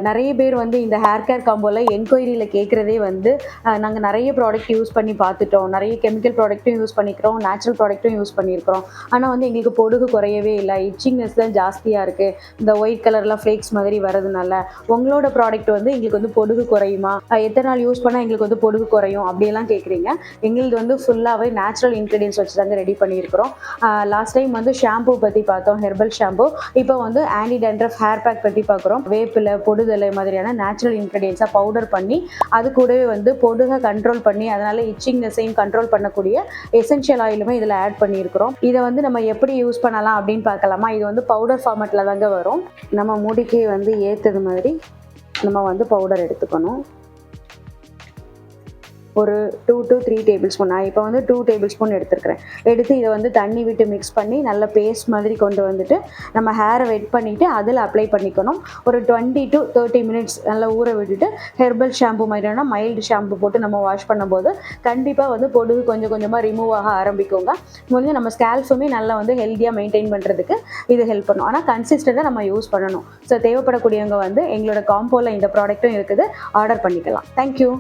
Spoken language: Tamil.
நிறைய பேர் வந்து இந்த ஹேர் கேர் காம்போல என்கொயரியில் கேட்குறதே வந்து நாங்கள் நிறைய ப்ராடக்ட் யூஸ் பண்ணி பார்த்துட்டோம், நிறைய கெமிக்கல் ப்ராடக்ட்டும் யூஸ் பண்ணிக்கிறோம், நேச்சுரல் ப்ராடக்ட்டும் யூஸ் பண்ணியிருக்கிறோம். ஆனால் வந்து எங்களுக்கு பொடுகு குறையவே இல்லை, இச்சிங்னஸ் தான் ஜாஸ்தியாக இருக்குது, இந்த ஒயிட் கலர்லாம் ஃப்ளேக்ஸ் மாதிரி வரதுனால உங்களோட ப்ராடக்ட் வந்து எங்களுக்கு வந்து பொடுகு குறையுமா, எத்தனை நாள் யூஸ் பண்ணால் எங்களுக்கு வந்து பொடுகு குறையும் அப்படியெல்லாம் கேட்குறீங்க. எங்களுக்கு வந்து ஃபுல்லாகவே நேச்சுரல் இன்க்ரீடியன்ஸ் வச்சு தாங்க ரெடி பண்ணியிருக்கிறோம். லாஸ்ட் டைம் வந்து ஷாம்பூ பற்றி பார்த்தோம், ஹெர்பல் ஷாம்பூ. இப்போ வந்து ஆன்டி டேண்ட்ரஃப் ஹேர் பேக் பற்றி பார்க்குறோம். வேப்பிலை, பொடுகு மாதிரியான நேச்சுரல் இன்கிரீடியன்ஸை பவுடர் பண்ணி அது கூடவே வந்து பொடுகை கண்ட்ரோல் பண்ணி அதனால இச்சிங்னஸையும் கண்ட்ரோல் பண்ணக்கூடிய எசென்ஷியல் ஆயிலுமே இதில் ஆட் பண்ணியிருக்கிறோம். இதை வந்து நம்ம எப்படி யூஸ் பண்ணலாம் அப்படின்னு பார்க்கலாமா. இது வந்து பவுடர் ஃபார்மேட்டில் தாங்க வரும். நம்ம முடிக்கு வந்து ஏற்றது மாதிரி நம்ம வந்து பவுடர் எடுத்துக்கணும். ஒரு 2 to 3 டேபிள் ஸ்பூன். நான் இப்போ வந்து 2 டேபிள் ஸ்பூன் எடுத்துருக்கிறேன். எடுத்து இதை வந்து தண்ணி விட்டு மிக்ஸ் பண்ணி நல்ல பேஸ்ட் மாதிரி கொண்டு வந்துட்டு நம்ம ஹேரை வெட் பண்ணிவிட்டு அதில் அப்ளை பண்ணிக்கணும். ஒரு 20 to 30 மினிட்ஸ் நல்லா ஊற விட்டுட்டு ஹெர்பல் ஷாம்பு மாதிரியான மைல்டு ஷாம்பு போட்டு நம்ம வாஷ் பண்ணும்போது கண்டிப்பாக வந்து பொடுகு கொஞ்சம் கொஞ்சமாக ரிமூவ் ஆக ஆரம்பிக்குங்க. முடிஞ்சு நம்ம ஸ்கேல்ஃபுமே நல்லா வந்து ஹெல்த்தியாக மெயின்டைன் பண்ணுறதுக்கு இது ஹெல்ப் பண்ணும். ஆனால் கன்சிஸ்டண்ட்டாக நம்ம யூஸ் பண்ணணும். ஸோ தேவைப்படக்கூடியவங்க வந்து எங்களோட காம்போவில் இந்த ப்ராடக்ட்டும் இருக்குது, ஆர்டர் பண்ணிக்கலாம். தேங்க்யூ.